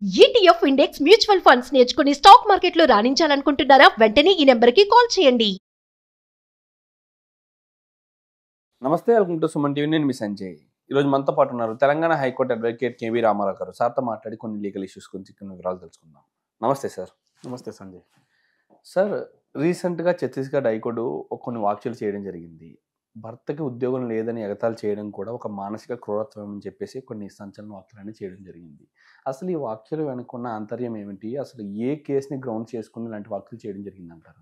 ETF index mutual funds నేర్చుకుని stock మార్కెట్లో రాణించాలనుకుంటున్నారా? వెంటనే ఈ నెంబర్కి కాల్ చేయండి. నమస్తే, వెల్కమ్ టు సుమన్ టీవీ. నేను మీ సంజయ్. ఈరోజు మనతో పాటు ఉన్నారు తెలంగాణ హైకోర్టు అడ్వకేట్ కేవీ రామారావు గారు. సార్తో మాట్లాడి కొన్ని లీగల్ ఇష్యూస్ గురించి కొన్ని వివరాలు తెలుసుకుందాం. నమస్తే సార్. నమస్తే సంజయ్. సార్, రీసెంట్గా ఛత్తీస్గఢ్ హైకోర్టు కొన్ని వ్యాఖ్యలు చేయడం జరిగింది. భర్తకి ఉద్యోగం లేదని ఎగతాళి చేయడం కూడా ఒక మానసిక క్రూరత్వం అని చెప్పేసి కొన్ని సంచలన వ్యాఖ్యలన్నీ చేయడం జరిగింది. అసలు ఈ వ్యాఖ్యలు వెనుకున్న ఆంతర్యం ఏమిటి? అసలు ఏ కేసుని గ్రౌండ్ చేసుకుని ఇలాంటి వ్యాఖ్యలు చేయడం జరిగింది అంటారు?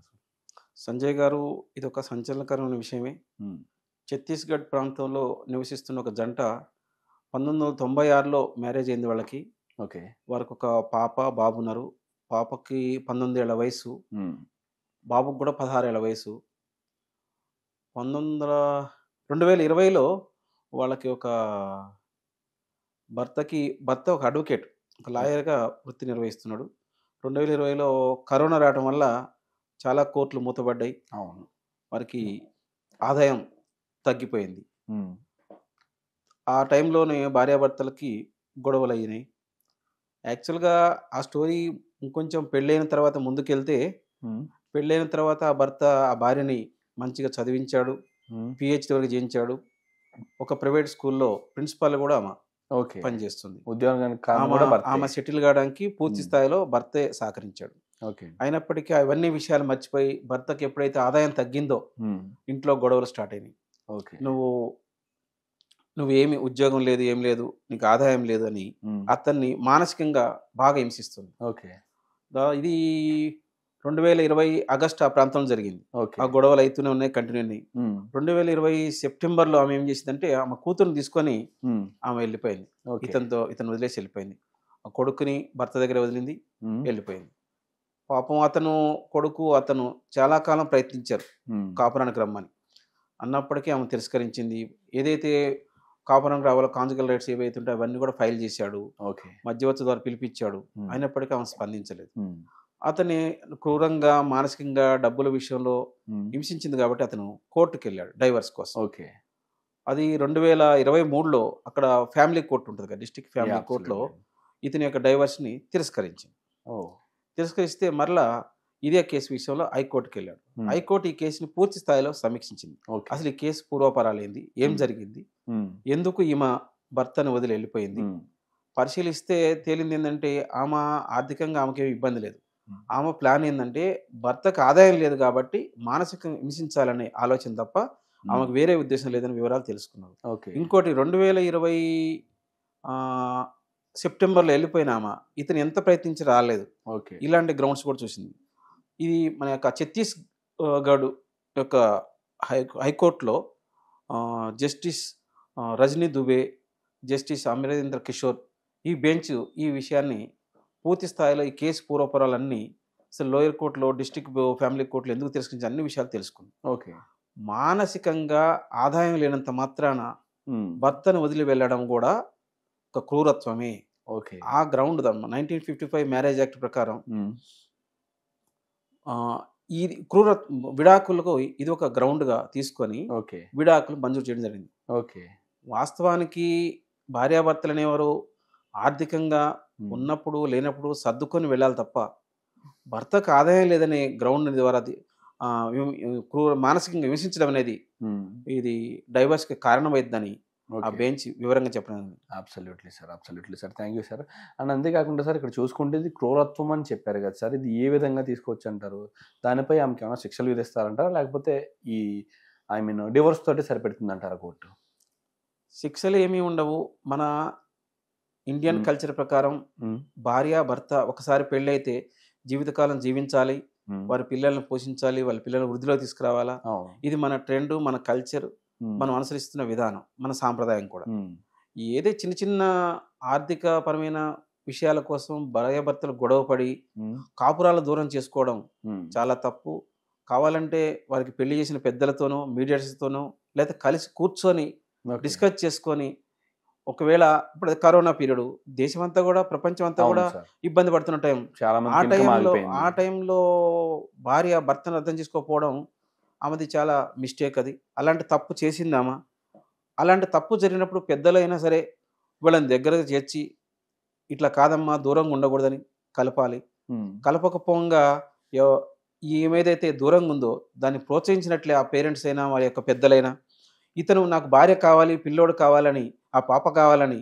సంజయ్ గారు, ఇది ఒక సంచలనకరమైన విషయమే. ఛత్తీస్గఢ్ ప్రాంతంలో నివసిస్తున్న ఒక జంట 1996లో మ్యారేజ్ అయింది వాళ్ళకి. ఓకే. వారికి ఒక పాప బాబు ఉన్నారు. పాపకి 19 ఏళ్ల వయసు, బాబుకి కూడా 16 ఏళ్ల వయసు. 2020లో వాళ్ళకి ఒక భర్త ఒక అడ్వకేట్, ఒక లాయర్గా వృత్తి నిర్వహిస్తున్నాడు. 2020లో కరోనా రావడం వల్ల చాలా కోర్టులు మూతపడ్డాయి. అవును. వారికి ఆదాయం తగ్గిపోయింది. ఆ టైంలోనే భార్యాభర్తలకి గొడవలు అయినాయి. యాక్చువల్గా ఆ స్టోరీ ఇంకొంచెం పెళ్ళైన తర్వాత ముందుకెళ్తే, పెళ్ళైన తర్వాత ఆ భర్త ఆ భార్యని మంచిగా చదివించాడు, PhD వరకు చేయించాడు. ఒక ప్రైవేట్ స్కూల్లో ప్రిన్సిపాల్ కూడా ఆమె పనిచేస్తుంది. ఆమె సెటిల్ కావడానికి పూర్తి స్థాయిలో భర్తే సహకరించాడు. అయినప్పటికీ అవన్నీ విషయాలు మర్చిపోయి భర్తకి ఎప్పుడైతే ఆదాయం తగ్గిందో ఇంట్లో గొడవలు స్టార్ట్ అయినాయి. నువ్వు ఏమి ఉద్యోగం లేదు, ఏం లేదు, నీకు ఆదాయం లేదు అని అతన్ని మానసికంగా బాగా హింసిస్తుంది. ఇది 2020 ఆగస్టు ఆ ప్రాంతంలో జరిగింది. ఆ గొడవలు అవుతూనే ఉన్నాయి, కంటిన్యూ అయినాయి. 2020 సెప్టెంబర్లో ఆమె ఏం చేసిందంటే, ఆమె కూతురుని తీసుకొని ఆమె వెళ్ళిపోయింది. ఇతను వదిలేసి వెళ్ళిపోయింది. ఆ కొడుకుని భర్త దగ్గర వదిలింది, వెళ్ళిపోయింది. పాపం అతను చాలా కాలం ప్రయత్నించారు కాపురానికి రమ్మని. అన్నప్పటికీ ఆమె తిరస్కరించింది. ఏదైతే కాపురానికి రావాలో కాంజుగల్ రైట్స్ ఏవైతే ఉంటాయో అవన్నీ కూడా ఫైల్ చేశాడు. మధ్యవర్తి ద్వారా పిలిపించాడు. అయినప్పటికీ ఆమె స్పందించలేదు. అతన్ని క్రూరంగా మానసికంగా డబ్బుల విషయంలో హింసించింది కాబట్టి అతను కోర్టుకు వెళ్ళాడు డైవర్స్ కోసం. అది 2023లో అక్కడ ఫ్యామిలీ కోర్టు ఉంటుంది కదా, డిస్ట్రిక్ట్ ఫ్యామిలీ కోర్టులో ఇతని యొక్క డైవర్స్ని తిరస్కరించింది. తిరస్కరిస్తే మరలా ఇదే కేసు విషయంలో హైకోర్టుకి వెళ్ళాడు. హైకోర్టు ఈ కేసుని పూర్తి స్థాయిలో సమీక్షించింది. అసలు ఈ కేసు పూర్వపరాలు ఏంది, ఏం జరిగింది, ఎందుకు ఈమె భర్తను వదిలి వెళ్ళిపోయింది పరిశీలిస్తే తేలింది ఏంటంటే, ఆమె ఆర్థికంగా ఆమెకేమి ఇబ్బంది లేదు. ఆమె ప్లాన్ ఏంటంటే, భర్తకు ఆదాయం లేదు కాబట్టి మానసికంగా హింసించాలనే ఆలోచన తప్ప ఆమెకు వేరే ఉద్దేశం లేదని వివరాలు తెలుసుకున్నారు. ఇంకోటి 2020 సెప్టెంబర్లో వెళ్ళిపోయిన ఆమె ఇతను ఎంత ప్రయత్నించి రాలేదు. ఇలాంటి గ్రౌండ్స్ కూడా చూసింది. ఇది మన యొక్క ఛత్తీస్గఢ్ యొక్క హైకోర్టులో జస్టిస్ రజనీ దుబే, జస్టిస్ అమరేంద్ర కిషోర్ ఈ బెంచ్ ఈ విషయాన్ని పూర్తి స్థాయిలో ఈ కేసు పూర్వపరాలన్నీ అసలు లోయర్ కోర్టులో, డిస్ట్రిక్ట్ ఫ్యామిలీ కోర్టులో ఎందుకు తిరస్కరించి అన్ని విషయాలు తెలుసుకుంది. మానసికంగా ఆదాయం లేనంత మాత్రాన భర్తను వదిలి వెళ్ళడం కూడా ఒక క్రూరత్వమే. ఆ గ్రౌండ్ 1955 మ్యారేజ్ యాక్ట్ ప్రకారం ఈ విడాకులకు ఇది ఒక గ్రౌండ్గా తీసుకొని విడాకులు మంజూరు చేయడం జరిగింది. వాస్తవానికి భార్యాభర్తలు అనేవారు ఆర్థికంగా ఉన్నప్పుడు లేనప్పుడు సర్దుకొని వెళ్ళాలి తప్ప భర్తకు ఆదాయం లేదనే గ్రౌండ్ ద్వారా మానసికంగా హింసించడం అనేది ఇది డైవర్స్కి కారణమైందని ఆ బెంచ్ వివరంగా చెప్పడం. Absolutely sir, thank you sir. And అంతేకాకుండా సార్, ఇక్కడ చూసుకుంటే ఇది క్రూరత్వం అని చెప్పారు కదా సార్, ఇది ఏ విధంగా తీసుకోవచ్చు అంటారు? దానిపై ఆమెకి ఏమైనా శిక్షలు విధిస్తారంటారా, లేకపోతే డివోర్స్ తోటి సరిపెడుతుంది అంటారా కోర్టు? శిక్షలు ఏమీ ఉండవు. మన ఇండియన్ కల్చర్ ప్రకారం భార్య భర్త ఒకసారి పెళ్ళైతే జీవితకాలం జీవించాలి, వారి పిల్లల్ని పోషించాలి, వాళ్ళ పిల్లల్ని వృద్ధిలో తీసుకురావాలా. ఇది మన ట్రెండ్, మన కల్చర్, మనం అనుసరిస్తున్న విధానం, మన సాంప్రదాయం కూడా. ఏదే చిన్న చిన్న ఆర్థిక పరమైన విషయాల కోసం భార్యాభర్తలు గొడవపడి కాపురాల దూరం చేసుకోవడం చాలా తప్పు. కావాలంటే వారికి పెళ్లి చేసిన పెద్దలతోనో, మీడియేటర్స్తోనో, లేదా కలిసి కూర్చొని డిస్కస్ చేసుకొని, ఒకవేళ ఇప్పుడు కరోనా పీరియడ్ దేశమంతా కూడా, ప్రపంచం అంతా కూడా ఇబ్బంది పడుతున్న టైం, ఆ టైంలో భార్య భర్తను అర్థం చేసుకోకపోవడం ఆమెది చాలా మిస్టేక్. అది అలాంటి తప్పు చేసిందామా? అలాంటి తప్పు జరిగినప్పుడు పెద్దలైనా సరే వీళ్ళని దగ్గరకు చేర్చి ఇట్లా కాదమ్మా దూరంగా ఉండకూడదని కలపాలి. కలపకపోగా ఏమైతే దూరంగా ఉందో దాన్ని ప్రోత్సహించినట్లే ఆ పేరెంట్స్ అయినా వారి యొక్క పెద్దలైనా, ఇతను నాకు భార్య కావాలి, పిల్లోడు కావాలని, ఆ పాప కావాలని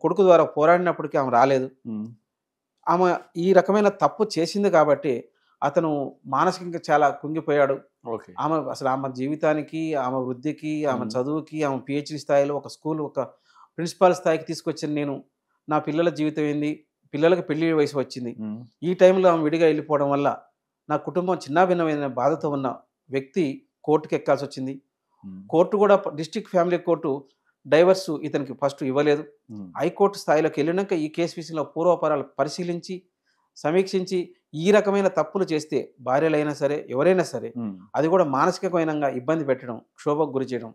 కొడుకు ద్వారా పోరాడినప్పటికీ ఆమె రాలేదు. ఆమె ఈ రకమైన తప్పు చేసింది కాబట్టి అతను మానసికంగా చాలా కుంగిపోయాడు. అసలు ఆమె జీవితానికి, ఆమె వృద్ధికి, ఆమె చదువుకి, ఆమె పిహెచ్డి స్థాయిలో ఒక స్కూల్ ఒక ప్రిన్సిపాల్ స్థాయికి తీసుకొచ్చిన నేను, నా పిల్లల జీవితం ఏంది, పిల్లలకు పెళ్లి వయసు వచ్చింది, ఈ టైంలో ఆమె విడిగా వెళ్ళిపోవడం వల్ల నా కుటుంబం చిన్నాభిన్నమైన బాధతో ఉన్న వ్యక్తి కోర్టుకి ఎక్కాల్సి వచ్చింది. కోర్టు కూడా డిస్ట్రిక్ట్ ఫ్యామిలీ కోర్టు డైవర్స్ ఇతనికి ఫస్ట్ ఇవ్వలేదు. హైకోర్టు స్థాయిలోకి వెళ్ళినాక ఈ కేసు విషయంలో పూర్వపరాలు పరిశీలించి సమీక్షించి ఈ రకమైన తప్పులు చేస్తే భార్యలైనా సరే ఎవరైనా సరే అది కూడా మానసికమైన ఇబ్బంది పెట్టడం, క్షోభకు గురి చేయడం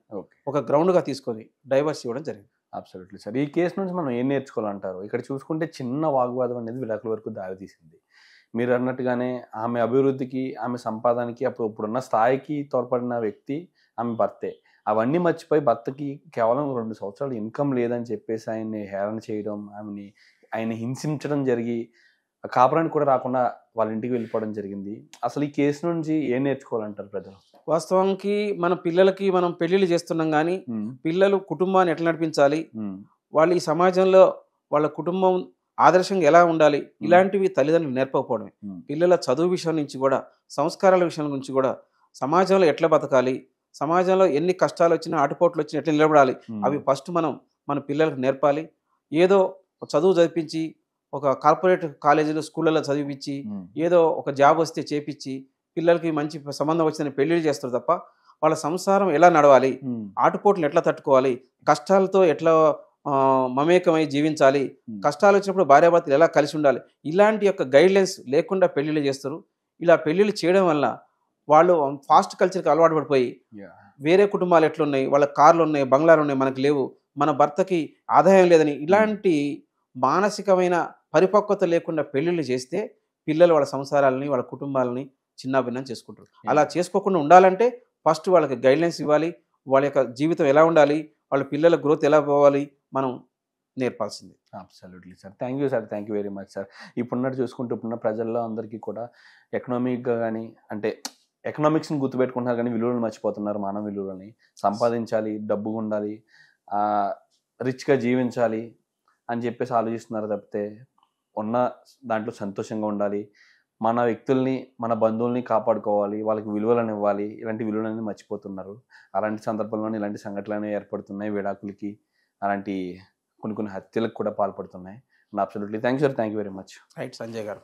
ఒక గ్రౌండ్గా తీసుకొని డైవర్స్ ఇవ్వడం జరిగింది. Absolutely sir. ఈ కేసు నుంచి మనం ఏం నేర్చుకోవాలంటారు? ఇక్కడ చూసుకుంటే చిన్న వాగ్వాదం అనేది విడాకుల వరకు దారితీసింది. మీరు అన్నట్టుగానే ఆమె అభివృద్ధికి, ఆమె సంపాదనకి, ఇప్పుడున్న స్థాయికి తోడ్పడిన వ్యక్తి ఆమె భర్తే. అవన్నీ మర్చిపోయి భర్తకి కేవలం 2 సంవత్సరాలు ఇన్కమ్ లేదని చెప్పేసి ఆయన్ని హేళన చేయడం, ఆయన హింసించడం జరిగి కాపురానికి కూడా రాకుండా వాళ్ళ ఇంటికి వెళ్ళిపోవడం జరిగింది. అసలు ఈ కేసు నుంచి ఏం నేర్చుకోవాలంటారు ప్రజలు? వాస్తవానికి మన పిల్లలకి మనం పెళ్లిళ్ళు చేస్తున్నాం కానీ పిల్లలు కుటుంబాన్ని ఎట్లా నడిపించాలి, వాళ్ళు ఈ సమాజంలో వాళ్ళ కుటుంబం ఆదర్శంగా ఎలా ఉండాలి, ఇలాంటివి తల్లిదండ్రులు నేర్పకపోవడమే. పిల్లల చదువు విషయం నుంచి కూడా, సంస్కారాల విషయం నుంచి కూడా, సమాజంలో ఎట్లా బతకాలి, సమాజంలో ఎన్ని కష్టాలు వచ్చినా ఆటుపోట్లు వచ్చినా ఎట్లా నిలబడాలి, అవి ఫస్ట్ మనం మన పిల్లలకు నేర్పాలి. ఏదో చదువు చదివించి ఒక కార్పొరేట్ కాలేజీలో స్కూళ్ళలో చదివించి ఏదో ఒక జాబ్ వస్తే చేపించి పిల్లలకి మంచి సంబంధం వచ్చిందని పెళ్లిళ్ళు చేస్తారు తప్ప వాళ్ళ సంసారం ఎలా నడవాలి, ఆటుపోట్లు ఎట్లా తట్టుకోవాలి, కష్టాలతో ఎట్లా మమేకమై జీవించాలి, కష్టాలు వచ్చినప్పుడు భార్యాభర్తలు ఎలా కలిసి ఉండాలి, ఇలాంటి యొక్క గైడ్లైన్స్ లేకుండా పెళ్లిళ్ళు చేస్తారు. ఇలా పెళ్లిళ్ళు చేయడం వల్ల వాళ్ళు ఫాస్ట్ కల్చర్కి అలవాటు పడిపోయి వేరే కుటుంబాలు ఎట్లున్నాయి, వాళ్ళ కార్లు ఉన్నాయి, బంగ్లాలు ఉన్నాయి, మనకు లేవు, మన భర్తకి ఆదాయం లేదని ఇలాంటి మానసికమైన పరిపక్వత లేకుండా పెళ్లిళ్ళు చేస్తే పిల్లలు వాళ్ళ సంసారాలని, వాళ్ళ కుటుంబాలని చిన్నాభిన్నం చేసుకుంటారు. అలా చేసుకోకుండా ఉండాలంటే ఫస్ట్ వాళ్ళకి గైడ్లైన్స్ ఇవ్వాలి. వాళ్ళ యొక్క జీవితం ఎలా ఉండాలి, వాళ్ళ పిల్లల గ్రోత్ ఎలా పోవాలి మనం నేర్పాల్సింది. Absolutely sir. Thank you sir. Thank you very much sir. ఇప్పుడున్నట్టు చూసుకుంటూ ఇప్పుడున్న ప్రజల్లో అందరికీ కూడా ఎకనామిక్గా కానీ, అంటే ఎకనామిక్స్ని గుర్తుపెట్టుకుంటున్నారు కానీ విలువలను మర్చిపోతున్నారు. మానవ విలువలని సంపాదించాలి, డబ్బుగా ఉండాలి, రిచ్గా జీవించాలి అని చెప్పేసి ఆలోచిస్తున్నారు తప్పితే ఉన్న దాంట్లో సంతోషంగా ఉండాలి, మన వ్యక్తుల్ని, మన బంధువుల్ని కాపాడుకోవాలి, వాళ్ళకి విలువలను ఇవ్వాలి, ఇలాంటి విలువలన్నీ మర్చిపోతున్నారు. అలాంటి సందర్భంలోనే ఇలాంటి సంఘటనలు ఏర్పడుతున్నాయి. విడాకులకి, అలాంటి కొన్ని హత్యలకు కూడా పాల్పడుతున్నాయి. Absolutely thank you sir. Thank you very much. Right Sanjay గారు.